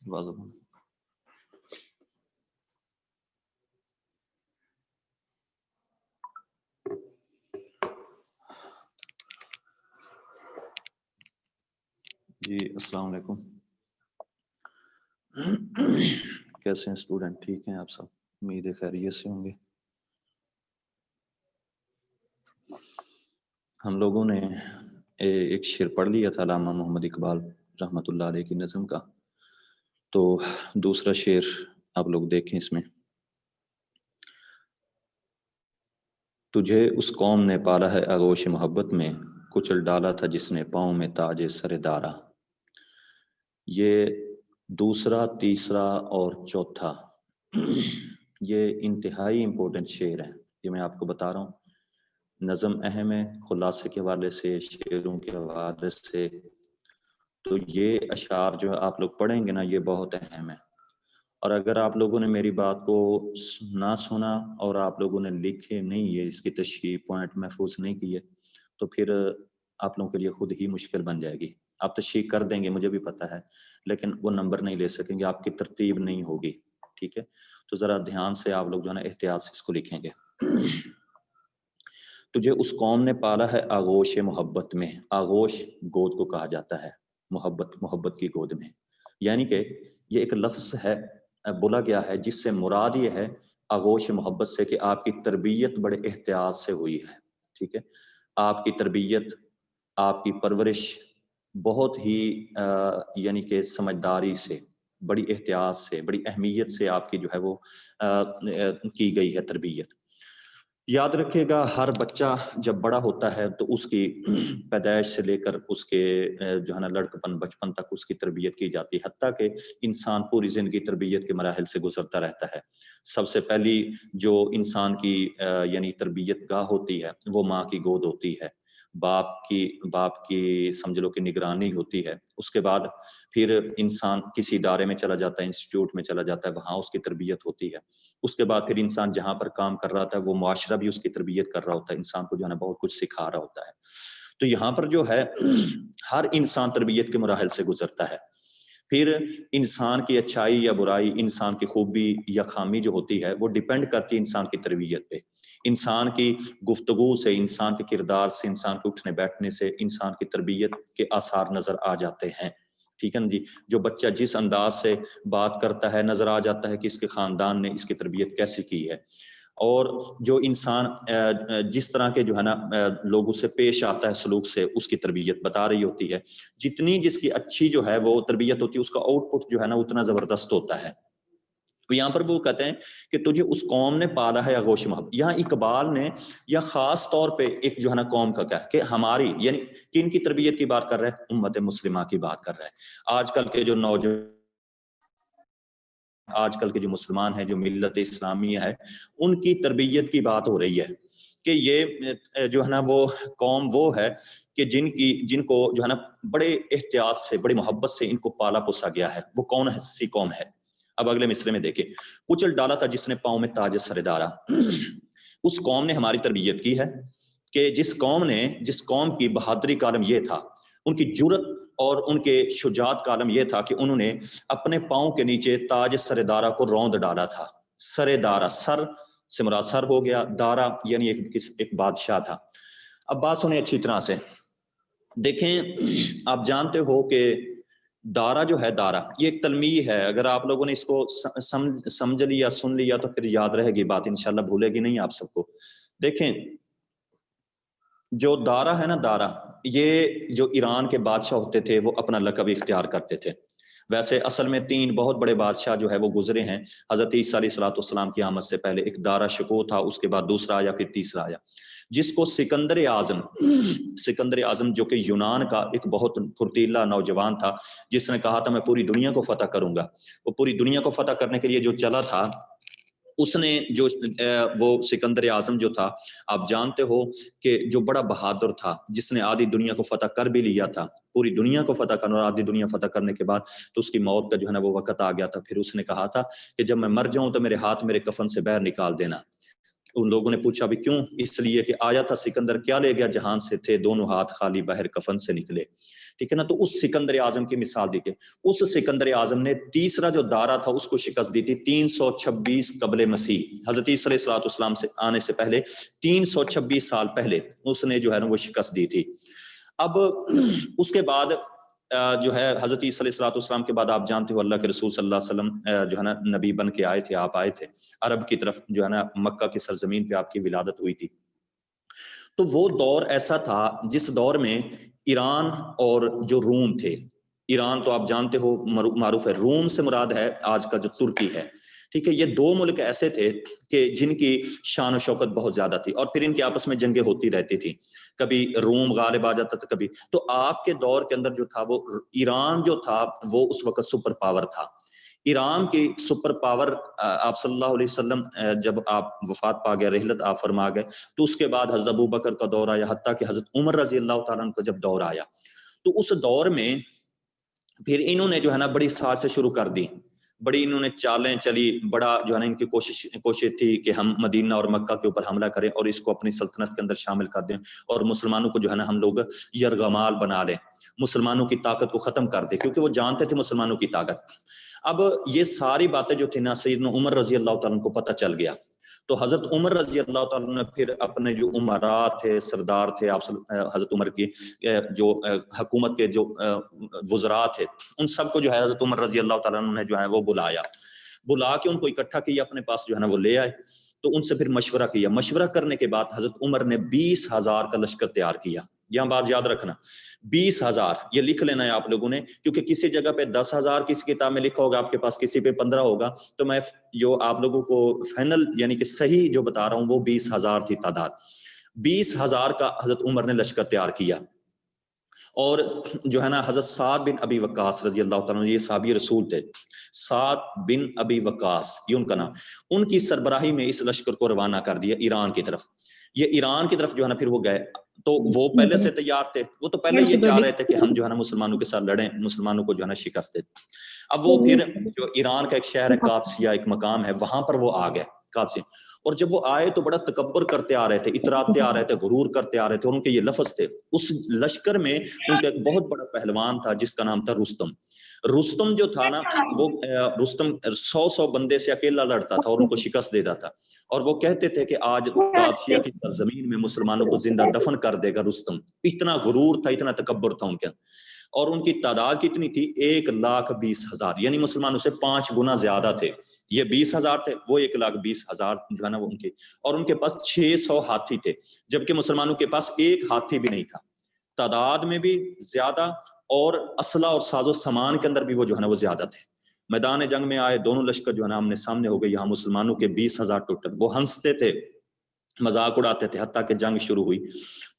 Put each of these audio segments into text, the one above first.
واضح جی السلام علیکم. کیسے ہیں اسٹوڈنٹ؟ ٹھیک ہیں آپ سب؟ امید ہے خیریت سے ہوں گے. ہم لوگوں نے ایک شعر پڑھ لیا تھا علامہ محمد اقبال رحمۃ اللہ علیہ کی نظم کا، تو دوسرا شعر آپ لوگ دیکھیں. اس میں تجھے اس قوم نے پالا ہے آغوش محبت میں، کچل ڈالا تھا جس نے پاؤں میں تاج سر دارا. یہ دوسرا، تیسرا اور چوتھا یہ انتہائی امپورٹنٹ شعر ہیں. یہ میں آپ کو بتا رہا ہوں، نظم اہم ہے خلاصے کے حوالے سے، شعروں کے حوالے سے. تو یہ اشعار جو آپ لوگ پڑھیں گے نا، یہ بہت اہم ہے. اور اگر آپ لوگوں نے میری بات کو نہ سنا اور آپ لوگوں نے لکھے نہیں ہے، اس کی تشریح پوائنٹ محفوظ نہیں کیے، تو پھر آپ لوگوں کے لیے خود ہی مشکل بن جائے گی. آپ تشریح کر دیں گے، مجھے بھی پتہ ہے، لیکن وہ نمبر نہیں لے سکیں گے، آپ کی ترتیب نہیں ہوگی. ٹھیک ہے؟ تو ذرا دھیان سے آپ لوگ جو ہے نا احتیاط سے اس کو لکھیں گے. تجھے اس قوم نے پالا ہے آغوش محبت میں. آغوش گود کو کہا جاتا ہے، محبت کی گود میں. یعنی کہ یہ ایک لفظ ہے، بولا گیا ہے، جس سے مراد یہ ہے آغوش محبت سے کہ آپ کی تربیت بڑے احتیاط سے ہوئی ہے. ٹھیک ہے؟ آپ کی تربیت، آپ کی پرورش بہت ہی یعنی کہ سمجھداری سے، بڑی احتیاط سے، بڑی اہمیت سے آپ کی جو ہے وہ کی گئی ہے تربیت. یاد رکھے گا، ہر بچہ جب بڑا ہوتا ہے تو اس کی پیدائش سے لے کر اس کے جو ہے نا لڑکپن، بچپن تک اس کی تربیت کی جاتی ہے، حتیٰ کہ انسان پوری زندگی تربیت کے مراحل سے گزرتا رہتا ہے. سب سے پہلی جو انسان کی یعنی تربیت گاہ ہوتی ہے وہ ماں کی گود ہوتی ہے، باپ کی سمجھ لو کہ نگرانی ہوتی ہے. اس کے بعد پھر انسان کسی ادارے میں چلا جاتا ہے، انسٹیٹیوٹ میں چلا جاتا ہے، وہاں اس کی تربیت ہوتی ہے. اس کے بعد پھر انسان جہاں پر کام کر رہا تھا وہ معاشرہ بھی اس کی تربیت کر رہا ہوتا ہے، انسان کو جو ہے نا بہت کچھ سکھا رہا ہوتا ہے. تو یہاں پر جو ہے ہر انسان تربیت کے مراحل سے گزرتا ہے. پھر انسان کی اچھائی یا برائی، انسان کی خوبی یا خامی جو ہوتی ہے وہ ڈیپینڈ کرتی ہے انسان کی تربیت پہ. انسان کی گفتگو سے، انسان کے کردار سے، انسان کے اٹھنے بیٹھنے سے انسان کی تربیت کے آثار نظر آ جاتے ہیں. ٹھیک ہے نا جی؟ جو بچہ جس انداز سے بات کرتا ہے نظر آ جاتا ہے کہ اس کے خاندان نے اس کی تربیت کیسی کی ہے. اور جو انسان جس طرح کے جو ہے نا لوگوں سے پیش آتا ہے، سلوک سے، اس کی تربیت بتا رہی ہوتی ہے. جتنی جس کی اچھی جو ہے وہ تربیت ہوتی ہے، اس کا آؤٹ پٹ جو ہے نا اتنا زبردست ہوتا ہے. تو یہاں پر وہ کہتے ہیں کہ تجھے اس قوم نے پالا ہے آغوش محبت. یہاں اقبال نے یا خاص طور پہ ایک جو ہے نا قوم کا کہا کہ ہماری، یعنی کن کی تربیت کی بات کر رہے ہیں؟ امت مسلمہ کی بات کر رہے ہیں. آج کل کے جو نوجوان، آج کل کے جو مسلمان ہیں، جو ملت اسلامیہ ہے، ان کی تربیت کی بات ہو رہی ہے کہ یہ جو ہے نا وہ قوم وہ ہے کہ جن کو جو ہے نا بڑے احتیاط سے، بڑی محبت سے ان کو پالا پوسا گیا ہے. وہ کون ہے سی قوم ہے؟ اب اگلے مصرے میں دیکھیں، کچل ڈالا تھا جس نے پاؤں میں تاج سر دارا. اس قوم نے ہماری تربیت کی ہے کہ جس قوم کی بہادری کا عالم یہ تھا، ان کی جرت اور ان کے شجاعت کا عالم یہ تھا کہ انہوں نے اپنے پاؤں کے نیچے تاج سر دارا کو روند ڈالا تھا. سر دارا، سر سے مراد سر ہو گیا، دارا یعنی ایک بادشاہ تھا. اب بات سنیں اچھی طرح سے، دیکھیں آپ جانتے ہو کہ دارا جو ہے، دارا یہ ایک تلمیح ہے. اگر آپ لوگوں نے اس کو سمجھ لیا، سن لیا، تو پھر یاد رہے گی بات، انشاءاللہ بھولے گی نہیں آپ سب کو. دیکھیں جو دارا ہے نا، دارا یہ جو ایران کے بادشاہ ہوتے تھے وہ اپنا لقب اختیار کرتے تھے. ویسے اصل میں 3 بہت بڑے بادشاہ جو ہے وہ گزرے ہیں حضرت عیسیٰ علیہ السلام کی آمد سے پہلے. ایک دارا شکو تھا، اس کے بعد دوسرا آیا، پھر تیسرا آیا، جس کو سکندر اعظم جو کہ یونان کا ایک بہت پھرتیلا نوجوان تھا، جس نے کہا تھا میں پوری دنیا کو فتح کروں گا. وہ پوری دنیا کو فتح کرنے کے لیے جو چلا تھا، اس نے جو وہ سکندر اعظم جو تھا، آپ جانتے ہو کہ جو بڑا بہادر تھا، جس نے آدھی دنیا کو فتح کر بھی لیا تھا، پوری دنیا کو فتح کرنا، اور آدھی دنیا فتح کرنے کے بعد تو اس کی موت کا جو ہے نا وہ وقت آ گیا تھا. پھر اس نے کہا تھا کہ جب میں مر جاؤں تو میرے ہاتھ میرے کفن سے باہر نکال دینا. ان لوگوں نے پوچھا بھی کیوں؟ اس لیے کہ آیا تھا سکندر کیا لے گیا جہان سے تھے دونوں ہاتھ خالی بہر کفن سے نکلے، ٹھیک ہے نا. تو اس سکندر اعظم کی مثال دی کہ اس سکندر اعظم نے تیسرا جو دارہ تھا اس کو شکست دی تھی 326 قبل مسیح، حضرت عیسیٰ علیہ الصلوۃ والسلام سے آنے سے پہلے 326 سال پہلے اس نے جو ہے نا وہ شکست دی تھی. اب اس کے بعد جو ہے حضرت عیسیٰ علیہ الصلوۃ والسلام کے بعد آپ جانتے ہو اللہ کے رسول صلی اللہ علیہ وسلم جو ہے نا نبی بن کے آئے تھے، آپ آئے تھے عرب کی طرف، جو ہے نا مکہ کی سرزمین پہ آپ کی ولادت ہوئی تھی. تو وہ دور ایسا تھا جس دور میں ایران اور جو روم تھے، ایران تو آپ جانتے ہو معروف ہے، روم سے مراد ہے آج کا جو ترکی ہے، ٹھیک ہے. یہ دو ملک ایسے تھے کہ جن کی شان و شوکت بہت زیادہ تھی اور پھر ان کے آپس میں جنگیں ہوتی رہتی تھی، کبھی روم غالب آ جاتا تھا کبھی. تو آپ کے دور کے اندر جو تھا وہ ایران جو تھا وہ اس وقت سپر پاور تھا. ایران کی سپر پاور آپ صلی اللہ علیہ وسلم جب آپ وفات پا گئے، رحلت آپ فرما گئے، تو اس کے بعد حضرت ابو بکر کا دور آیا، حتیٰ کہ حضرت عمر رضی اللہ تعالیٰ عنہ کا جب دور آیا تو اس دور میں پھر انہوں نے جو ہے نا بڑی سازشیں شروع کر دی، بڑی انہوں نے چالیں چلی، بڑا جو ہے نا ان کی کوشش تھی کہ ہم مدینہ اور مکہ کے اوپر حملہ کریں اور اس کو اپنی سلطنت کے اندر شامل کر دیں اور مسلمانوں کو جو ہے نا ہم لوگ یرغمال بنا لیں، مسلمانوں کی طاقت کو ختم کر دیں، کیونکہ وہ جانتے تھے مسلمانوں کی طاقت. اب یہ ساری باتیں جو تھی نا سیدنا عمر رضی اللہ تعالیٰ کو پتہ چل گیا. تو حضرت عمر رضی اللہ تعالیٰ نے پھر اپنے جو عمراء تھے، سردار تھے آپ حضرت عمر کی جو حکومت کے جو وزراء تھے، ان سب کو جو ہے حضرت عمر رضی اللہ تعالیٰ نے جو ہے وہ بلا کے ان کو اکٹھا کیا، اپنے پاس جو ہے نا وہ لے آئے. تو ان سے پھر مشورہ کیا، مشورہ کرنے کے بعد حضرت عمر نے 20,000 کا لشکر تیار کیا. یہاں بات یاد رکھنا 20,000 یہ لکھ لینا ہے آپ لوگوں نے، کیونکہ کسی جگہ پہ 10,000 کسی کتاب میں لکھا ہوگا، آپ کے پاس کسی پہ 15 ہوگا، تو میں جو آپ لوگوں کو فائنل یعنی کہ صحیح جو بتا رہا ہوں وہ 20,000 تھی تعداد. 20,000 کا حضرت عمر نے لشکر تیار کیا اور جو ہے نا حضرت سعد بن ابی وقاص رضی اللہ تعالیٰ یہ صحابی رسول تھے، سعد بن ابی وقاص یہ ان کا نام، ان کی سربراہی میں اس لشکر کو روانہ کر دیا ایران کی طرف. یہ ایران کی طرف جو ہے نا پھر وہ گئے، تو وہ پہلے سے تیار تھے، وہ تو پہلے یہ چاہ رہے تھے کہ ہم جو ہے نا مسلمانوں کے ساتھ لڑیں، مسلمانوں کو جو ہے نا شکست دیں. اب وہ پھر جو ایران کا ایک شہر ہے قادسیہ، ایک مقام ہے، وہاں پر وہ آ گئے قادسیہ. اور جب وہ آئے تو بڑا تکبر کرتے آ رہے تھے، اتراتے آ رہے تھے، غرور کرتے آ رہے تھے، اور ان کے یہ لفظ تھے. اس لشکر میں ان کا ایک بہت بڑا پہلوان تھا جس کا نام تھا رستم. رستم جو تھا نا وہ رستم 100 بندے سے اکیلا لڑتا تھا اور ان کو شکست دیتا تھا، اور وہ کہتے تھے کہ آج قادسیہ کی سرزمین میں مسلمانوں کو زندہ دفن کر دے گا رستم. اتنا غرور تھا، اتنا تکبر تھا ان کے. اور ان کی تعداد کتنی تھی؟ 1,20,000، یعنی مسلمانوں سے 5 گنا زیادہ تھے. یہ 20,000 تھے، وہ 1,20,000 جو ہے نا وہ ان کے، اور ان کے پاس 600 ہاتھی تھے، جبکہ مسلمانوں کے پاس ایک ہاتھی بھی نہیں تھا. تعداد میں بھی زیادہ اور اسلحہ اور ساز و سامان کے اندر بھی وہ جو ہے نا وہ زیادہ تھے. میدان جنگ میں آئے، دونوں لشکر جو ہے نا آمنے سامنے ہو گئے. یہاں مسلمانوں کے 20,000 ٹوٹل، وہ ہنستے تھے، مذاق اڑاتے تھے، حتیٰ کہ جنگ شروع ہوئی.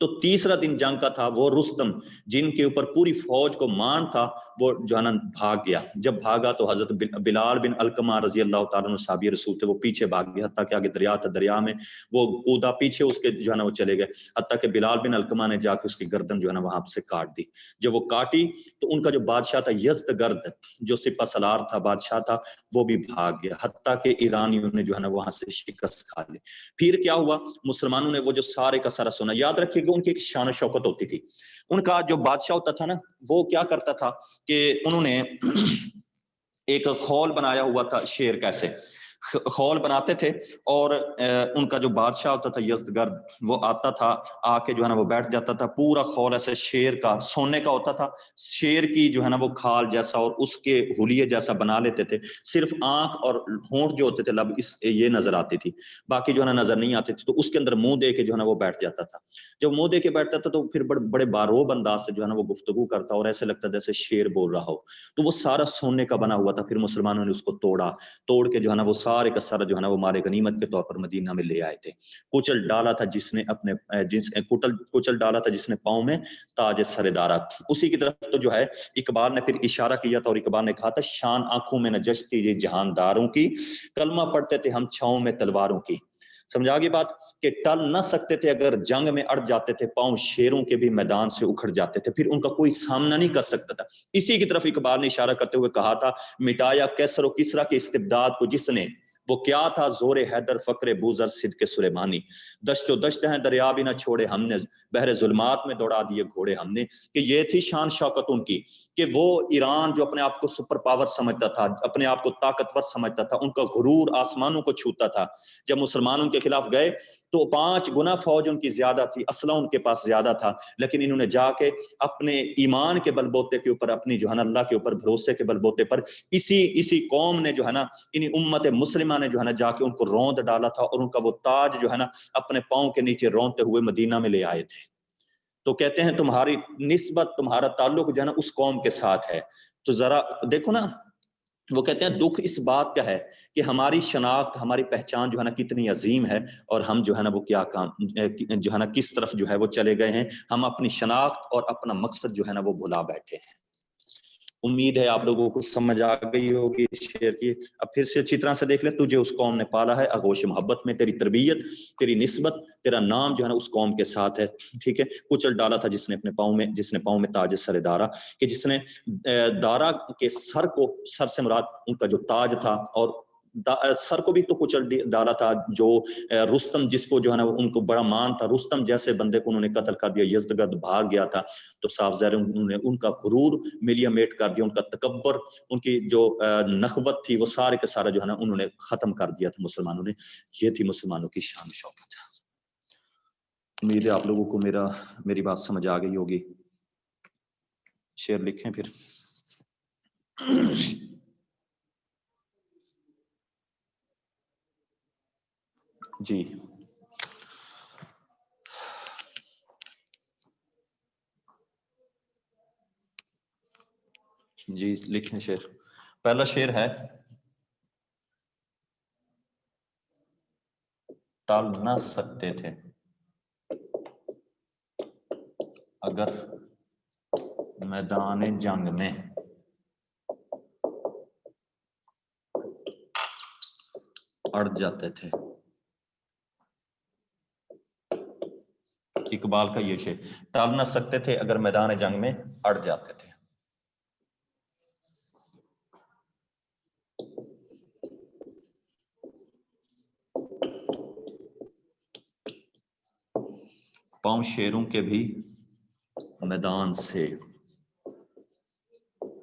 تو تیسرا دن جنگ کا تھا، وہ رستم جن کے اوپر پوری فوج کو مان تھا وہ جو ہے نا بھاگ گیا. جب بھاگا تو حضرت بلال بن علقمہ رضی اللہ تعالیٰ عنہ صحابی رسول تھے، وہ پیچھے بھاگ گیا، حتیٰ کہ آگے دریا تھا، دریا میں وہ کودا، پیچھے اس کے جو ہے نا وہ چلے گئے، حتیٰ کہ بلال بن علقمہ نے جا کے اس کی گردن جو ہے نا وہاں سے کاٹ دی. جب وہ کاٹی تو ان کا جو بادشاہ تھا یزدگرد، جو سپہ سالار تھا، بادشاہ تھا، وہ بھی بھاگ گیا، حتیٰ کہ ایرانیوں نے جو ہے نا وہاں سے شکست کھا لی. پھر کیا ہوا؟ مسلمانوں نے وہ جو سارے کا سارا سونا، یاد رکھیے گا ان کی ایک شان و شوکت ہوتی تھی. ان کا جو بادشاہ ہوتا تھا نا وہ کیا کرتا تھا کہ انہوں نے ایک خول بنایا ہوا تھا، شیر کیسے خول بناتے تھے، اور ان کا جو بادشاہ ہوتا تھا یزدگرد، وہ آتا تھا، آ کے جو ہے نا وہ بیٹھ جاتا تھا. پورا خول ایسے شیر کا سونے کا ہوتا تھا، شیر کی جو ہے نا وہ کھال جیسا اور اس کے حلیے جیسا بنا لیتے تھے. صرف آنکھ اور ہونٹ جو ہوتے تھے، لب اس یہ نظر آتی تھی، باقی جو ہے نا نظر نہیں آتے تھے. تو اس کے اندر منہ دے کے جو ہے نا وہ بیٹھ جاتا تھا. جب منہ دے کے بیٹھتا تھا تو پھر بڑے باروب انداز سے جو ہے نا وہ گفتگو کرتا، اور ایسے لگتا جیسے شیر بول رہا ہو. تو وہ سارا سونے کا بنا ہوا تھا. پھر مسلمانوں نے اس کو توڑ کے جو ہے نا وہ سارے کا سارا جو ہے نا وہ مال غنیمت کے طور پر مدینہ میں لے آئے تھے. کچل ڈالا تھا جس نے اپنے کچل ڈالا تھا جس نے پاؤں میں تاج سر دارا. اسی کی طرف تو جو ہے اقبال نے پھر اشارہ کیا تھا، اور اقبال نے کہا تھا شان آنکھوں میں نہ جچتی یہ جہانداروں کی، کلمہ پڑھتے تھے ہم چھاؤں میں تلواروں کی. سمجھا گی بات؟ کہ ٹل نہ سکتے تھے، اگر جنگ میں اڑ جاتے تھے، پاؤں شیروں کے بھی میدان سے اکھڑ جاتے تھے، پھر ان کا کوئی سامنا نہیں کر سکتا تھا. اسی کی طرف اقبال نے اشارہ کرتے ہوئے کہا تھا مٹایا کیسر و کسریٰ کے استبداد کو جس نے، وہ کیا تھا؟ زور حیدر، فقر بوزر، صدق سلیمانی. دشت و دشت ہیں دریا بھی نہ چھوڑے ہم نے، بحر ظلمات میں دوڑا دیے گھوڑے ہم نے. کہ یہ تھی شان شوکت ان کی کہ وہ ایران جو اپنے آپ کو سپر پاور سمجھتا تھا، اپنے آپ کو طاقتور سمجھتا تھا، ان کا غرور آسمانوں کو چھوتا تھا. جب مسلمانوں کے خلاف گئے تو 5 گنا فوج ان کی زیادہ تھی، اسلحہ ان کے پاس زیادہ تھا، لیکن انہوں نے جا کے اپنے ایمان کے بل بوتے کے اوپر، اپنی جو ہے نا اللہ کے اوپر بھروسے کے بل بوتے پر، اسی قوم نے جو ہے نا، انہی امت مسلمہ نے جو ہے نا جا کے ان کو روند ڈالا تھا، اور ان کا وہ تاج جو ہے نا اپنے پاؤں کے نیچے رونتے ہوئے مدینہ میں لے آئے تھے. تو کہتے ہیں تمہاری نسبت، تمہارا تعلق جو ہے نا اس قوم کے ساتھ ہے. تو ذرا دیکھو نا، وہ کہتے ہیں دکھ اس بات کا ہے کہ ہماری شناخت، ہماری پہچان جو ہے نا کتنی عظیم ہے، اور ہم جو ہے نا وہ کیا کام جو ہے نا کس طرف جو ہے وہ چلے گئے ہیں. ہم اپنی شناخت اور اپنا مقصد جو ہے نا وہ بھلا بیٹھے ہیں. امید ہے آپ لوگوں کو سمجھ آ گئی ہوگی اس شعر کی. اب پھر سے اچھی طرح سے دیکھ لیں. تجھے اس قوم نے پالا ہے آغوش محبت میں، تیری تربیت، تیری نسبت، تیرا نام جو ہے نا اس قوم کے ساتھ ہے. ٹھیک ہے. کچل ڈالا تھا جس نے اپنے پاؤں میں، جس نے پاؤں میں تاج سر دارا، کہ جس نے دارا کے سر کو، سر سے مراد ان کا جو تاج تھا، اور سر کو بھی تو کچل ڈالا تھا. جو رستم، جس کو جو ہے نا ان کو بڑا مان تھا، رستم جیسے بندے کو انہوں نے قتل کر دیا، یزدگرد بھاگ گیا تھا. تو صاف ظاہر انہوں نے ان کا غرور ملیا میٹ کر دیا، ان کا تکبر، ان کی جو نخوت تھی، وہ سارے کے سارا جو ہے نا انہوں نے ختم کر دیا تھا مسلمانوں نے. یہ تھی مسلمانوں کی شان شوکت. امید ہے آپ لوگوں کو میری بات سمجھ آ گئی ہوگی. شعر لکھیں پھر. جی جی لکھیں شعر. پہلا شعر ہے: ٹال نہ سکتے تھے اگر میدان جنگ میں اڑ جاتے تھے. اقبال کا یہ شعر. ٹال نہ سکتے تھے اگر میدان جنگ میں اڑ جاتے تھے. پاؤں شیروں کے بھی میدان سے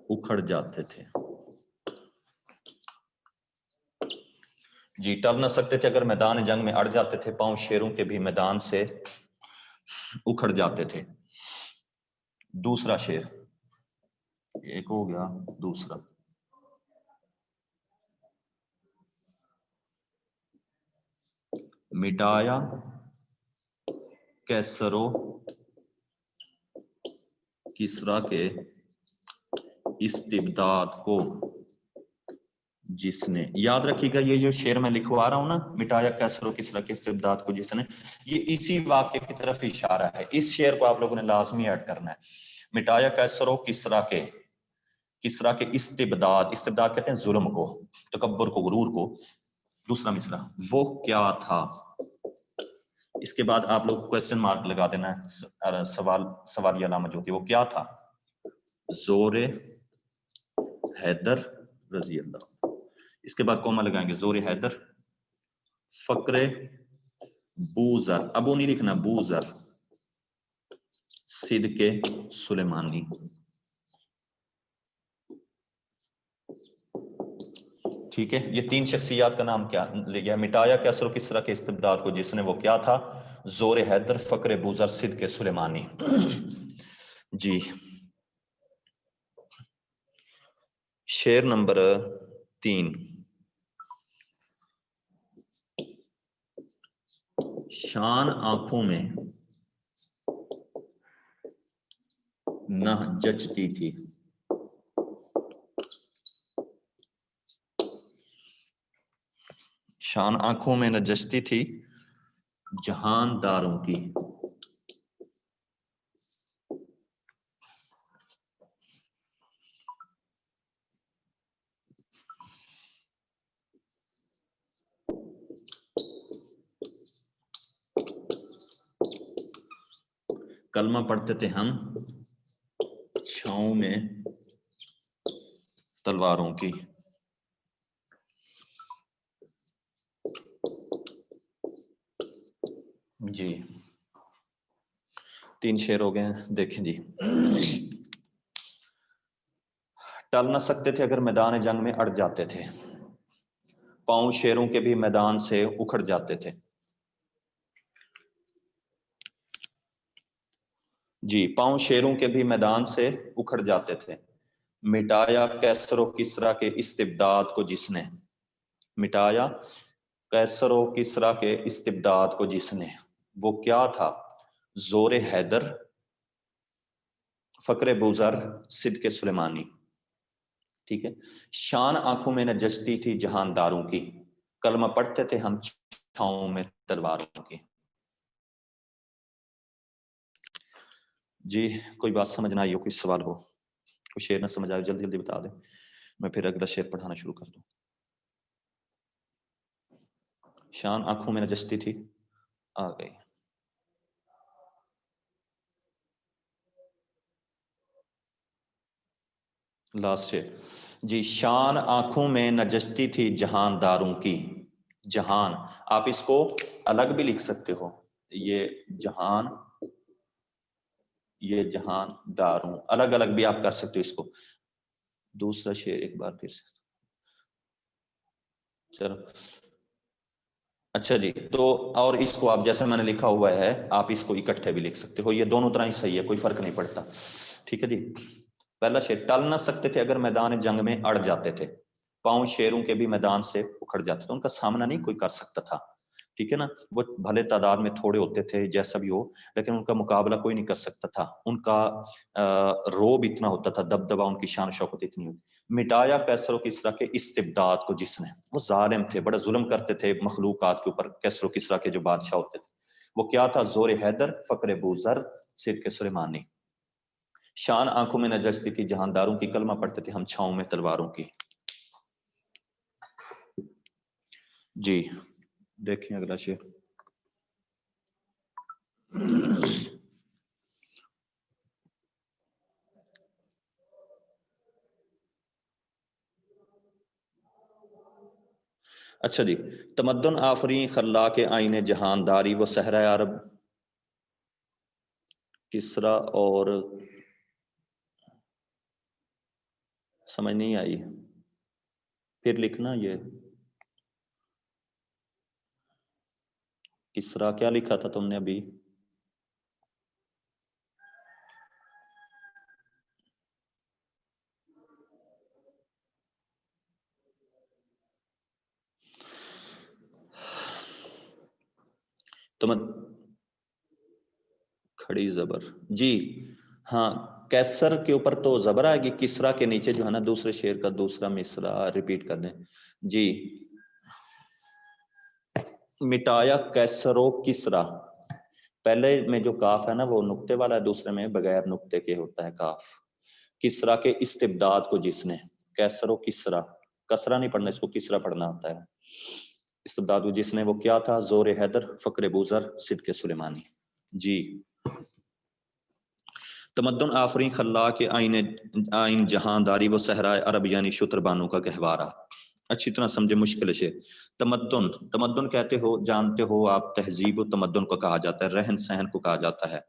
اکھڑ جاتے تھے. جی، ٹل نہ سکتے تھے اگر میدان جنگ میں اڑ جاتے تھے، پاؤں شیروں کے بھی میدان سے اکھڑ جاتے تھے. دوسرا شعر، ایک ہو گیا، دوسرا: مٹایا کیسر و کسریٰ کے استبداد کو جس نے. یاد رکھیے گا یہ جو شعر میں لکھوا رہا ہوں نا، مٹایا کیسر و کسریٰ کے استبداد کو جس نے، یہ اسی واقعے کی طرف اشارہ ہے. اس شعر کو آپ لوگوں نے لازمی ایڈ کرنا ہے. مٹایا کیسر و کسریٰ کے استبداد. استبداد کہتے ہیں ظلم کو، تکبر کو، غرور کو. دوسرا مصرع: وہ کیا تھا. اس کے بعد آپ لوگ کوسچن مارک لگا دینا ہے، سوالی علامت جو ہوتی ہے. وہ کیا تھا؟ زور حیدر رضی اللہ. اس کے بعد کوما لگائیں گے، زور حیدر، فقر بوزر، اب وہ نہیں لکھنا، بوزر، صدق سلیمانی. ٹھیک ہے. یہ 3 شخصیات کا نام کیا لے گیا؟ مٹایا کیسر و کسریٰ کے استبداد کو جس نے، وہ کیا تھا؟ زور حیدر، فقر بوزر، صدق سلیمانی. جی، شعر نمبر 3: شان آنکھوں میں نہ جچتی تھی. شان آنکھوں میں نہ جچتی تھی جہانداروں کی. کلمہ پڑھتے تھے ہم چھاؤں میں تلواروں کی. جی 3 شعر ہو گئے ہیں، دیکھیں جی۔ ٹل نہ سکتے تھے اگر میدان جنگ میں اڑ جاتے تھے، پاؤں شیروں کے بھی میدان سے اکھڑ جاتے تھے۔ جی پاؤں شیروں کے بھی میدان سے اکھڑ جاتے تھے، مٹایا کیسر و کسرا کے استبداد کو جس نے، مٹایا کیسر و کسرا کے استبداد کو جس نے، وہ کیا تھا زور حیدر، فقر بوذر، صدق سلیمانی۔ ٹھیک ہے، شان آنکھوں میں نجستی تھی جہانداروں کی، کلمہ پڑھتے تھے ہم چھاؤں میں تلواروں کی۔ جی کوئی بات سمجھ نہ آئی ہو، کوئی سوال ہو، کوئی شعر نہ سمجھ آئے جلدی جلدی بتا دیں، میں پھر اگلا شعر پڑھانا شروع کر دوں۔ شان آنکھوں میں نجستی تھی آ گئی۔ لاسٹ شعر جی، شان آنکھوں میں نجستی تھی جہانداروں کی، جہان آپ اس کو الگ بھی لکھ سکتے ہو، یہ جہان، یہ جہان داروں، الگ الگ بھی آپ کر سکتے ہو اس کو۔ دوسرا شعر ایک بار پھر سے، چلو اچھا جی، تو اور اس کو آپ جیسے میں نے لکھا ہوا ہے آپ اس کو اکٹھے بھی لکھ سکتے ہو، یہ دونوں طرح ہی صحیح ہے، کوئی فرق نہیں پڑتا۔ ٹھیک ہے جی، پہلا شعر، ٹل نہ سکتے تھے اگر میدان جنگ میں اڑ جاتے تھے، پاؤں شیروں کے بھی میدان سے اکھڑ جاتے تھے، ان کا سامنا نہیں کوئی کر سکتا تھا۔ ٹھیک ہے نا، وہ بھلے تعداد میں تھوڑے ہوتے تھے جیسا بھی ہو، لیکن ان کا مقابلہ کوئی نہیں کر سکتا تھا، ان کا روب اتنا ہوتا تھا، دبدبا ان کی شان و شوکت اتنی ہوتی۔ مٹایا کیسر و کسرا کے استبداد کو جس نے، وہ ظالم تھے، بڑا ظلم کرتے تھے مخلوقات کے اوپر، کیسر و کسرا کے جو بادشاہ ہوتے تھے، وہ کیا تھا زور حیدر، فقر بوذر، صدق سلیمانی۔ شان آنکھوں میں نجستی تھی جہانداروں کی، کلمہ پڑھتے تھے ہم چھاؤں میں تلواروں کی۔ جی دیکھیں اگلا شعر۔ اچھا جی، تمدن آفریں خلاق آئین جہانداری، وہ صحرائے عرب کسرا اور سمجھ نہیں آئی، پھر لکھنا، یہ کسرا کیا لکھا تھا تم نے ابھی؟ کھڑی زبر، جی ہاں، کیسر کے اوپر تو زبر آئے گی، کسرا کے نیچے جو ہے نا دوسرے شعر کا دوسرا مصرع ریپیٹ کر دیں جی۔ مٹایا کیسر و کسرا، پہلے میں جو کاف ہے نا وہ نقطے والا ہے، دوسرے میں بغیر نقطے کے ہوتا ہے کاف۔ کسرا کے استبداد کو جس نے، کیسر و کسرا، کسرا نہیں پڑھنا، اس کو کسرا پڑھنا ہوتا ہے۔ استبداد کو جس نے، وہ کیا تھا زور حیدر، فقر بوذر، صدق سلیمانی۔ جی، تمدن آفریں خلاق آئین جہانداری، وہ صحرائے عرب یعنی شتر بانو کا گہوارہ۔ اچھی طرح سمجھے مشکل ہے۔ تمدن، تمدن کہتے ہو، جانتے ہو آپ، تہذیب و تمدن کو کہا جاتا ہے، رہن سہن کو کہا جاتا ہے۔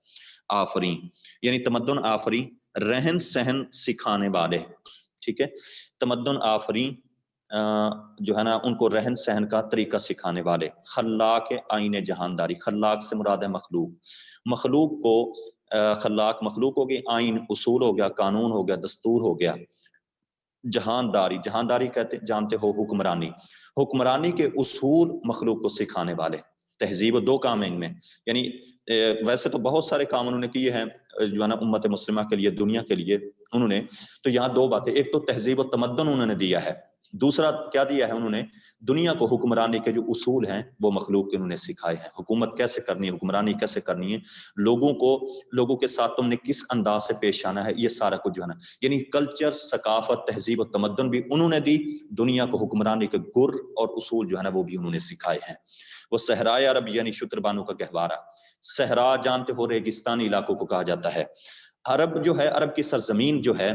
آفریں یعنی تمدن آفریں، رہن سہن سکھانے والے۔ ٹھیک ہے، تمدن آفریں جو ہے نا ان کو رہن سہن کا طریقہ سکھانے والے۔ خلاق آئین جہانداری، خلاق سے مراد ہے مخلوق، مخلوق کو خلاق مخلوق ہو گئی، آئین اصول ہو گیا، قانون ہو گیا، دستور ہو گیا۔ جہانداری، جہانداری کہتے جانتے ہو حکمرانی، حکمرانی کے اصول مخلوق کو سکھانے والے۔ تہذیب، دو کام ہیں ان میں، یعنی ویسے تو بہت سارے کام انہوں نے کیے ہیں جو ہے نا امت مسلمہ کے لیے، دنیا کے لیے انہوں نے، تو یہاں دو باتیں، ایک تو تہذیب و تمدن انہوں نے دیا ہے، دوسرا کیا دیا ہے انہوں نے، دنیا کو حکمرانی کے جو اصول ہیں وہ مخلوق کے انہوں نے سکھائے ہیں، حکومت کیسے کرنی ہے، حکمرانی کیسے کرنی ہے، لوگوں کے ساتھ تم نے کس انداز سے پیش آنا ہے، یہ سارا کچھ جو ہے نا، یعنی کلچر، ثقافت، تہذیب و تمدن بھی انہوں نے دی، دنیا کو حکمرانی کے گر اور اصول جو ہے نا وہ بھی انہوں نے سکھائے ہیں۔ وہ صحرائے عرب یعنی شتر بانو کا گہوارہ، صحرا جانتے ہو ریگستانی علاقوں کو کہا جاتا ہے۔ عرب جو ہے، عرب کی سرزمین جو ہے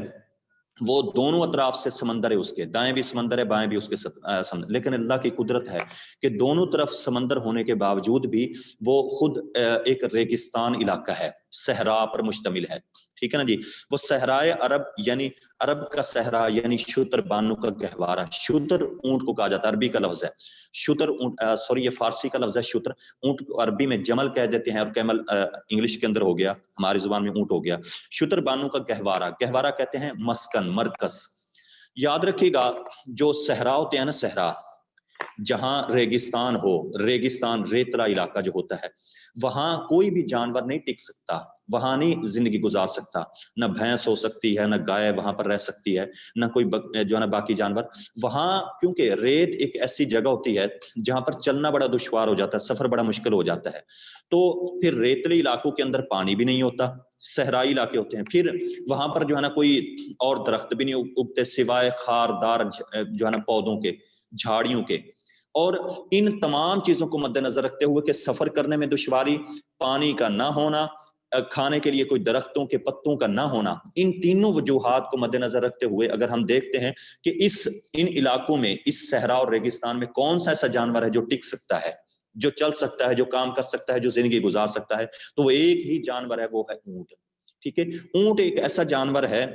وہ دونوں اطراف سے سمندر ہے اس کے، دائیں بھی سمندر ہے بائیں بھی اس کے سمندر، لیکن اللہ کی قدرت ہے کہ دونوں طرف سمندر ہونے کے باوجود بھی وہ خود ایک ریگستان علاقہ ہے، صحرا پر مشتمل ہے، ٹھیک ہے نا جی۔ وہ صحرائے عرب یعنی عرب کا صحرا یعنی شتر بانو کا گہوارہ، شتر اونٹ کو کہا جاتا ہے، عربی کا لفظ ہے شتر اونٹ، سوری یہ فارسی کا لفظ ہے شتر، اونٹ کو عربی میں جمل کہہ دیتے ہیں، اور کیمل انگلش کے اندر ہو گیا، ہماری زبان میں اونٹ ہو گیا۔ شتر بانو کا گہوارہ، گہوارہ کہتے ہیں مسکن، مرکز۔ یاد رکھیے گا جو صحرا ہوتے ہیں نا، صحرا جہاں ریگستان ہو، ریگستان ریتلا علاقہ جو ہوتا ہے، وہاں کوئی بھی جانور نہیں ٹک سکتا، وہاں نہیں زندگی گزار سکتا، نہ بھینس ہو سکتی ہے، نہ گائے وہاں پر رہ سکتی ہے، نہ کوئی جو ہے نا باقی جانور وہاں، کیونکہ ریت ایک ایسی جگہ ہوتی ہے جہاں پر چلنا بڑا دشوار ہو جاتا ہے، سفر بڑا مشکل ہو جاتا ہے، تو پھر ریتلی علاقوں کے اندر پانی بھی نہیں ہوتا، صحرائی علاقے ہوتے ہیں، پھر وہاں پر جو ہے نا کوئی اور درخت بھی نہیں اگتے سوائے خاردار جو ہے نا پودوں کے، جھاڑیوں کے، اور ان تمام چیزوں کو مد نظر رکھتے ہوئے کہ سفر کرنے میں دشواری، پانی کا نہ ہونا، کھانے کے لیے کوئی درختوں کے پتوں کا نہ ہونا، ان تینوں وجوہات کو مد نظر رکھتے ہوئے اگر ہم دیکھتے ہیں کہ ان علاقوں میں، اس صحرا اور ریگستان میں کون سا ایسا جانور ہے جو ٹک سکتا ہے، جو چل سکتا ہے، جو کام کر سکتا ہے، جو زندگی گزار سکتا ہے، تو وہ ایک ہی جانور ہے، وہ ہے اونٹ، ٹھیک ہے۔ اونٹ ایک ایسا جانور ہے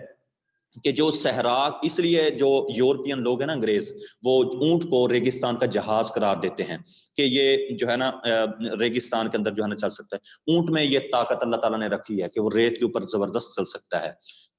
کہ جو صحرا، اس لیے جو یورپین لوگ ہیں نا، انگریز، وہ اونٹ کو ریگستان کا جہاز قرار دیتے ہیں کہ یہ جو ہے نا ریگستان کے اندر جو ہے نا چل سکتا ہے۔ اونٹ میں یہ طاقت اللہ تعالیٰ نے رکھی ہے کہ وہ ریت کے اوپر زبردست چل سکتا ہے،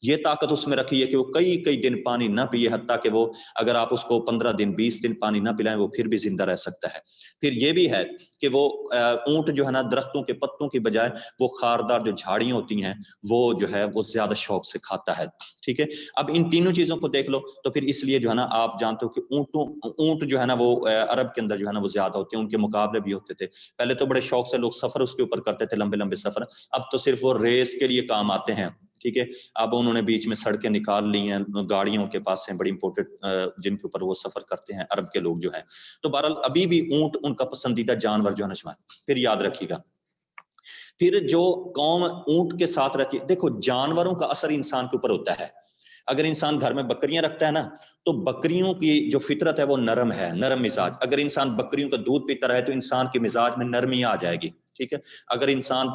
یہ طاقت اس میں رکھی ہے کہ وہ کئی کئی دن پانی نہ پیے، حتیٰ کہ وہ اگر آپ اس کو 15 دن 20 دن پانی نہ پلائیں وہ پھر بھی زندہ رہ سکتا ہے۔ پھر یہ بھی ہے کہ وہ اونٹ جو ہے نا درختوں کے پتوں کی بجائے وہ خاردار جو جھاڑیاں ہوتی ہیں وہ جو ہے وہ زیادہ شوق سے کھاتا ہے، ٹھیک ہے۔ اب ان تینوں چیزوں کو دیکھ لو تو پھر اس لیے جو ہے نا آپ جانتے ہو کہ اونٹ جو ہے نا وہ عرب کے اندر جو ہے نا وہ زیادہ ہوتے ہیں، ان کے مقابلے بھی ہوتے تھے، پہلے تو بڑے شوق سے لوگ سفر اس کے اوپر کرتے تھے، لمبے لمبے سفر، اب تو صرف وہ ریس کے لیے کام آتے ہیں، ٹھیک ہے۔ اب انہوں نے بیچ میں سڑکیں نکال لی ہیں، گاڑیوں کے پاس ہیں بڑی امپورٹنٹ جن کے اوپر وہ سفر کرتے ہیں عرب کے لوگ جو ہیں، تو بہرحال ابھی بھی اونٹ ان کا پسندیدہ جانور جو ہے نا شمار۔ پھر یاد رکھیے گا، پھر جو قوم اونٹ کے ساتھ رہتی ہے، دیکھو جانوروں کا اثر انسان کے اوپر ہوتا ہے، اگر انسان گھر میں بکریاں رکھتا ہے نا تو بکریوں کی جو فطرت ہے وہ نرم ہے، نرم مزاج، اگر انسان بکریوں کا دودھ پیتا رہے تو انسان کے مزاج میں نرمی آ جائے گی، ٹھیک ہے۔ اگر انسان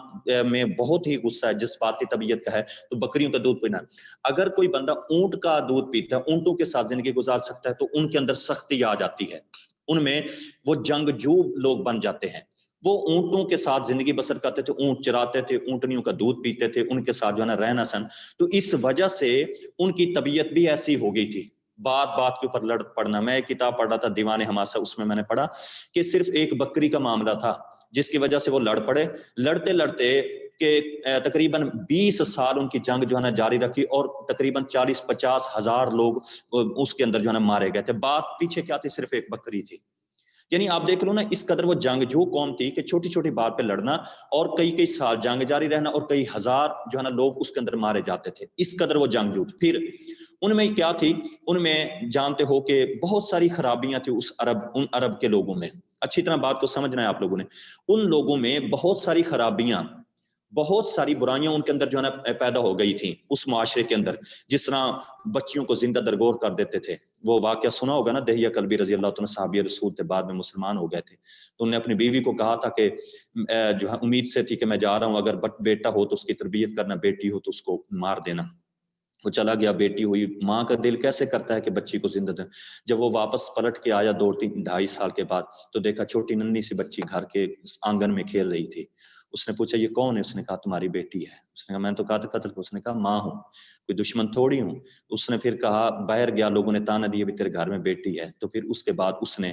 میں بہت ہی غصہ ہے، جذباتی طبیعت کا ہے، تو بکریوں کا دودھ پینا، اگر کوئی بندہ اونٹ کا دودھ پیتا ہے، اونٹوں کے ساتھ زندگی گزار سکتا ہے، تو ان کے اندر سختی آ جاتی ہے، ان میں وہ جنگجو لوگ بن جاتے ہیں، وہ اونٹوں کے ساتھ زندگی بسر کرتے تھے، اونٹ چراتے تھے، اونٹنیوں کا دودھ پیتے تھے، ان کے ساتھ جو ہے نا رہنا سن، تو اس وجہ سے ان کی طبیعت بھی ایسی ہو گئی تھی، بات بات کے اوپر لڑ پڑنا۔ میں ایک کتاب پڑھ رہا تھا دیوان حماسہ، اس میں نے پڑھا کہ صرف ایک بکری کا معاملہ تھا جس کی وجہ سے وہ لڑ پڑے، لڑتے لڑتے کہ تقریباً 20 سال ان کی جنگ جو ہے نا جاری رکھی، اور تقریباً 40-50 ہزار لوگ اس کے اندر جو ہے نا مارے گئے تھے، بات پیچھے کیا تھی؟ صرف ایک بکری تھی۔ یعنی آپ دیکھ لو نا، اس قدر وہ جنگجو قوم تھی کہ چھوٹی چھوٹی بات پہ لڑنا، اور کئی کئی سال جنگ جاری رہنا، اور کئی ہزار جو ہے نا لوگ اس کے اندر مارے جاتے تھے، اس قدر وہ جنگجو تھے۔ پھر ان میں کیا تھی؟ ان میں جانتے ہو کہ بہت ساری خرابیاں تھی ان عرب کے لوگوں میں، اچھی طرح بات کو سمجھنا ہے آپ لوگوں نے، ان لوگوں میں بہت ساری خرابیاں، بہت ساری برائیاں ان کے اندر جو ہے نا پیدا ہو گئی تھیں اس معاشرے کے اندر، جس طرح بچیوں کو زندہ درگور کر دیتے تھے، وہ واقعہ سنا ہوگا نا، دہیہ کلبی رضی اللہ عنہ صحابی رسول تھے، بعد میں مسلمان ہو گئے تھے، تو انہوں نے اپنی بیوی کو کہا تھا کہ جو ہے امید سے تھی کہ میں جا رہا ہوں، اگر بیٹا ہو تو اس کی تربیت کرنا، بیٹی ہو تو اس کو مار دینا۔ وہ چلا گیا، بیٹی ہوئی، ماں کا دل کیسے کرتا ہے کہ بچی کو زندہ دیں۔ جب وہ واپس پلٹ کے آیا 2-3-2.5 سال کے بعد، تو دیکھا چھوٹی ننھی سی بچی گھر کے آنگن میں کھیل رہی تھی۔ اس نے پوچھا یہ کون ہے؟ اس نے کہا تمہاری بیٹی ہے۔ اس نے کہا میں نے تو کہا تھا قتل کو۔ اس نے کہا ماں ہوں، کوئی دشمن تھوڑی ہوں۔ اس نے پھر کہا باہر گیا، لوگوں نے تانا دیا بھی تیرے گھر میں بیٹی ہے، تو پھر اس کے بعد اس نے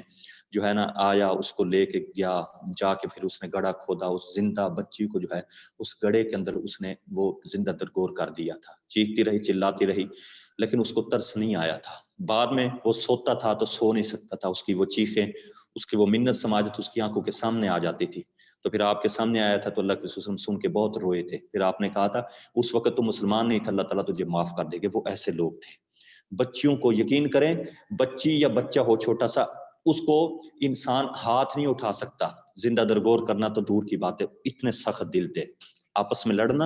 جو ہے نا آیا، اس کو لے کے گیا، جا کے پھر اس نے گڑھا کھودا، اس زندہ بچی کو جو ہے اس گڑھے کے اندر اس نے وہ زندہ درگور کر دیا تھا۔ چیختی رہی، چلاتی رہی، لیکن اس کو ترس نہیں آیا تھا۔ بعد میں وہ سوتا تھا تو سو نہیں سکتا تھا، اس کی وہ چیخیں، اس کی وہ منت سماجت اس کی آنکھوں کے سامنے آ جاتی تھی، تو پھر آپ کے سامنے آیا تھا، تو اللہ کے رسول سن کے بہت روئے تھے۔ پھر آپ نے کہا تھا اس وقت تو مسلمان نہیں تھا، اللہ تعالیٰ تجھے معاف کر دے گا۔ وہ ایسے لوگ تھے۔ بچیوں کو یقین کریں، بچی یا بچہ ہو چھوٹا سا، اس کو انسان ہاتھ نہیں اٹھا سکتا، زندہ درگور کرنا تو دور کی بات ہے، اتنے سخت دل تھے۔ آپس میں لڑنا،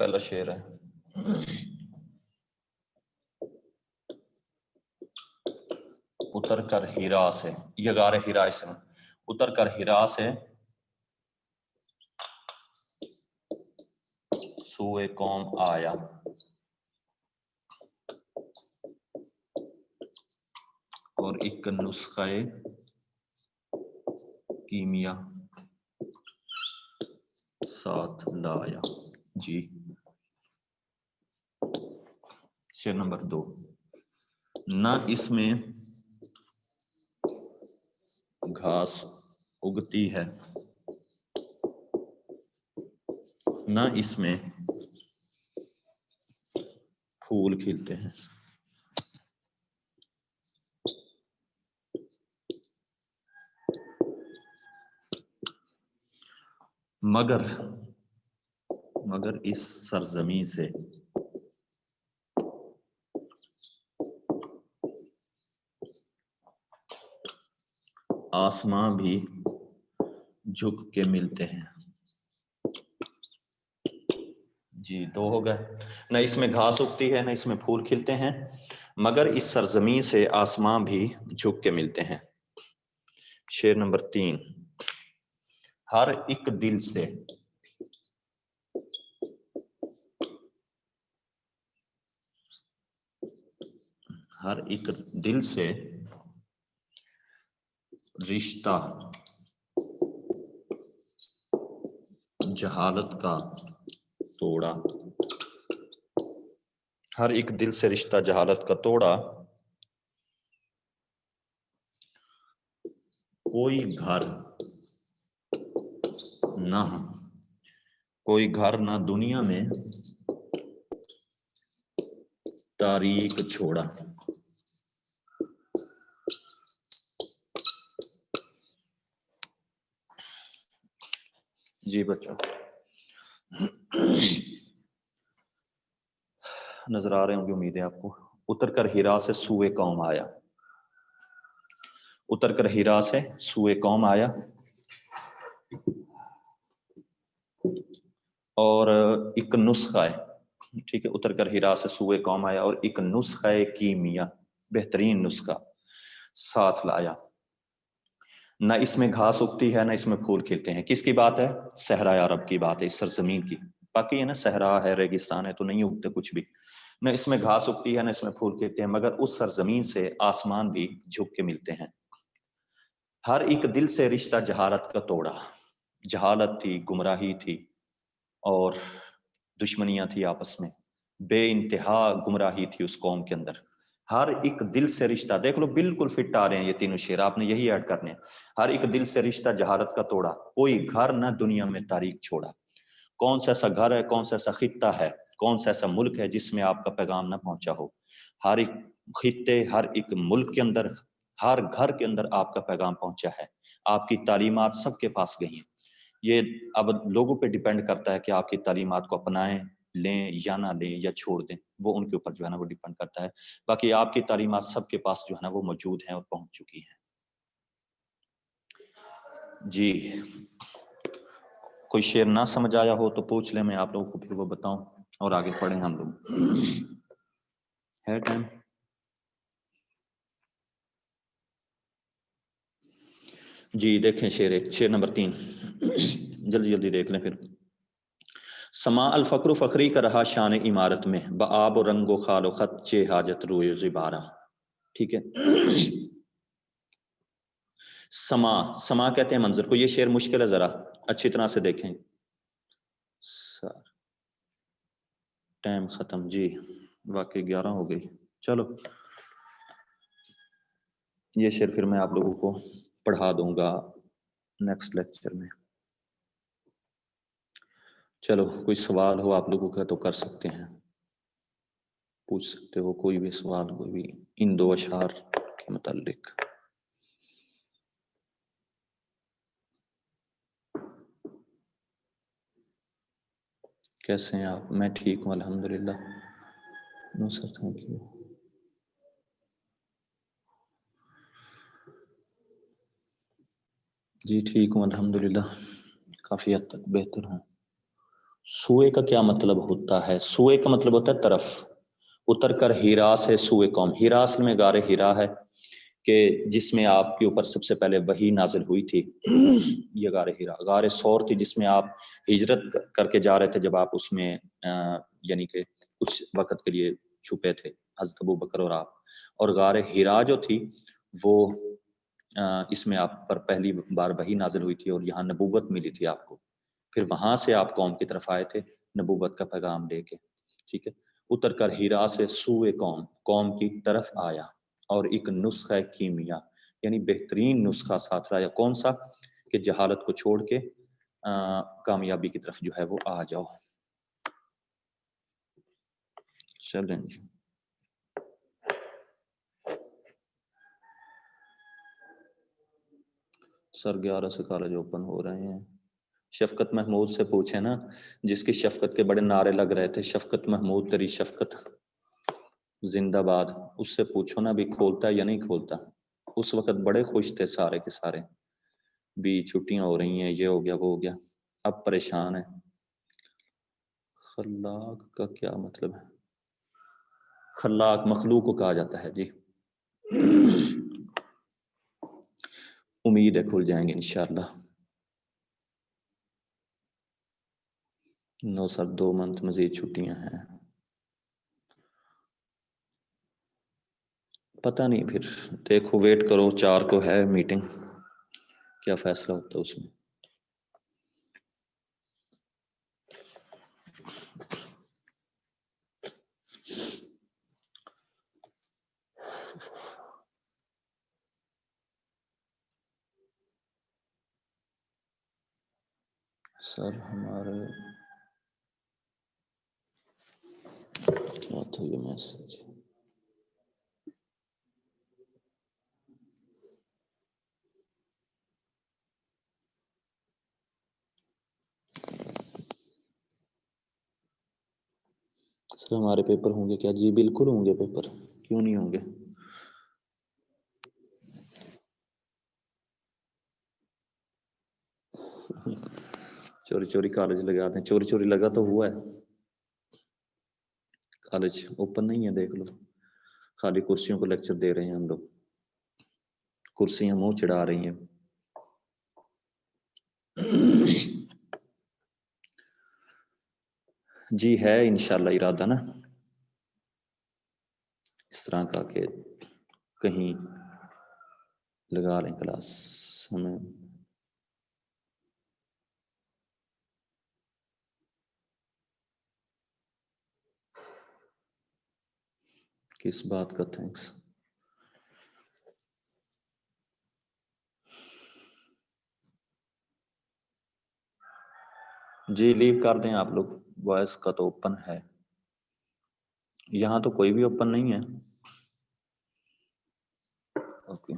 پہلا شعر ہے، اتر کر ہیرا سے، یہ غار ہیرا اسم، اتر کر ہیرا سے سوئے قوم آیا، اور ایک نسخہ کیمیا ساتھ لایا۔ جی شعر نمبر 2، نہ اس میں گھاس اگتی ہے، نہ اس میں پھول کھلتے ہیں، مگر اس سرزمین سے آسماں بھی جھک کے ملتے ہیں۔ جی 2 ہو گئے، نہ اس میں گھاس اگتی ہے، نہ اس میں پھول کھلتے ہیں، مگر اس سرزمین سے آسماں بھی جھک کے ملتے ہیں۔ شعر نمبر 3، ہر ایک دل سے ہر ایک دل سے رشتہ جہالت کا توڑا، ہر ایک دل سے رشتہ جہالت کا توڑا، کوئی گھر نہ دنیا میں تاریک چھوڑا۔ جی بچوں نظر آ رہے ہوں گے امید ہے آپ کو۔ اتر کر ہیرا سے سوئے قوم آیا، اتر کر ہیرا سے سوئے قوم آیا، اور ایک نسخہ ہے، ٹھیک ہے، اتر کر ہیرا سے سوئے قوم آیا اور ایک نسخہ کیمیا، بہترین نسخہ ساتھ لایا، نہ اس میں گھاس اگتی ہے، نہ اس میں پھول کھلتے ہیں۔ کس کی بات ہے؟ صحرائے عرب کی بات ہے، اس سرزمین کی۔ باقی ہے نا صحرا ہے، ریگستان ہے، تو نہیں اگتے کچھ بھی، نہ اس میں گھاس اگتی ہے، نہ اس میں پھول کھلتے ہیں، مگر اس سرزمین سے آسمان بھی جھک کے ملتے ہیں۔ ہر ایک دل سے رشتہ جہالت کا توڑا، جہالت تھی، گمراہی تھی، اور دشمنیاں تھی آپس میں، بے انتہا گمراہی تھی اس قوم کے اندر۔ ہر ایک دل سے رشتہ، دیکھ لو بالکل فٹ آ رہے ہیں یہ تینوں شعر، آپ نے یہی ایڈ کرنے ہیں۔ ہر ایک دل سے رشتہ جہالت کا توڑا، کوئی گھر نہ دنیا میں تاریک چھوڑا۔ کون سا ایسا گھر ہے، کون سا ایسا خطہ ہے، کون سا ایسا ملک ہے جس میں آپ کا پیغام نہ پہنچا ہو؟ ہر ایک خطے، ہر ایک ملک کے اندر، ہر گھر کے اندر آپ کا پیغام پہنچا ہے، آپ کی تعلیمات سب کے پاس گئی ہیں۔ یہ اب لوگوں پہ ڈیپینڈ کرتا ہے کہ آپ کی تعلیمات کو اپنائیں، لیں یا نہ لیں یا چھوڑ دیں، وہ ان کے اوپر جو ہے نا وہ ڈیپینڈ کرتا ہے۔ باقی آپ کی تعلیمات سب کے پاس جو ہے نا وہ موجود ہیں اور پہنچ چکی ہیں۔ جی کوئی شعر نہ سمجھ آیا ہو تو پوچھ لیں، میں آپ لوگوں کو پھر وہ بتاؤں اور آگے پڑھیں ہم لوگ۔ ہے ٹائم؟ جی دیکھیں شعر نمبر 3، جلدی جلدی دیکھ لیں پھر۔ سما الفقر فخری کا رہا شان عمارت میں، بآب و رنگ و خال و خط چے حاجت روئے زبارہ۔ ٹھیک ہے، سما کہتے ہیں منظر کو۔ یہ شعر مشکل ہے، ذرا اچھی طرح سے دیکھیں۔ ٹائم ختم، جی واقعی 11 ہو گئی۔ چلو یہ شعر پھر میں آپ لوگوں کو پڑھا دوں گا نیکسٹ لیکچر میں۔ چلو کوئی سوال ہو آپ لوگوں کا تو کر سکتے ہیں، پوچھ سکتے ہو کوئی بھی سوال، کوئی بھی ان 2 اشعار کے متعلق۔ کیسے ہیں آپ؟ میں ٹھیک ہوں الحمدللہ۔ نو سر تھینک یو۔ جی ٹھیک ہوں الحمدللہ، کافی حد تک بہتر ہوں۔ سوئے کا کیا مطلب ہوتا ہے؟ سوئے کا مطلب ہوتا ہے طرف. اتر کر ہیرا سے سوئے قوم. ہیرا اصل میں غار ہیرا ہے کہ جس میں آپ کے اوپر سب سے پہلے وحی نازل ہوئی تھی. یہ غار ہیرا. غار ثور تھی جس میں آپ ہجرت کر کے جا رہے تھے، جب آپ اس میں یعنی کہ کچھ وقت کے لیے چھپے تھے، حضرت ابو بکر اور آپ. اور غار ہیرا جو تھی وہ اس میں آپ پر پہلی بار وحی نازل ہوئی تھی اور یہاں نبوت ملی تھی آپ کو. پھر وہاں سے آپ قوم کی طرف آئے تھے نبوت کا پیغام لے کے. ٹھیک ہے. اتر کر ہیرا سے سوئے قوم، قوم کی طرف آیا اور ایک نسخہ کیمیا یعنی بہترین نسخہ ساتھ لایا. کون سا؟ کہ جہالت کو چھوڑ کے کامیابی کی طرف جو ہے وہ آ جاؤ. چلیں جی. سر 11 سے کالج اوپن ہو رہے ہیں. شفقت محمود سے پوچھیں نا، جس کی شفقت کے بڑے نعرے لگ رہے تھے، شفقت محمود تیری شفقت زندہ باد. اس سے پوچھو نا بھی کھولتا ہے یا نہیں کھولتا. اس وقت بڑے خوش تھے سارے کے سارے، بھی چھٹیاں ہو رہی ہیں، یہ ہو گیا وہ ہو گیا. اب پریشان ہے. خلاق کا کیا مطلب ہے؟ خلاق مخلوق کو کہا جاتا ہے جی. امید ہے کھل جائیں گے انشاءاللہ. 9 سر 2 منتھ مزید چھٹیاں ہیں. پتہ نہیں، پھر دیکھو ویٹ کرو. 4 کو ہے میٹنگ، کیا فیصلہ ہوتا ہے اس میں. سر ہمارے کیا تھا یہ میسج؟ سر ہمارے پیپر ہوں گے کیا؟ جی بالکل ہوں گے پیپر، کیوں نہیں ہوں گے. چوری چوری کالج لگاتے ہیں. چوری چوری لگا تو ہوا ہے. کالج اوپن نہیں ہے، دیکھ لو. خالی کرسیوں کو لیکچر دے رہے ہیں ہم لوگ. کرسیاں منہ چڑھا رہی ہیں. جی ہے انشاءاللہ ارادہ نا اس طرح کا کہ کہیں لگا لیں کلاس. ہمیں کس بات کا تھینکس؟ جی لیو کر دیں آپ لوگ. وائس کا تو اوپن ہے، یہاں تو کوئی بھی اوپن نہیں ہے. اوکے.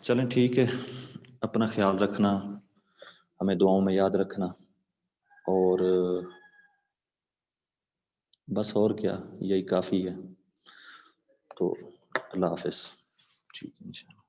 چلیں ٹھیک ہے. اپنا خیال رکھنا، ہمیں دعاؤں میں یاد رکھنا، اور بس اور کیا، یہی کافی ہے. تو اللہ حافظ. ٹھیک ہے انشاءاللہ.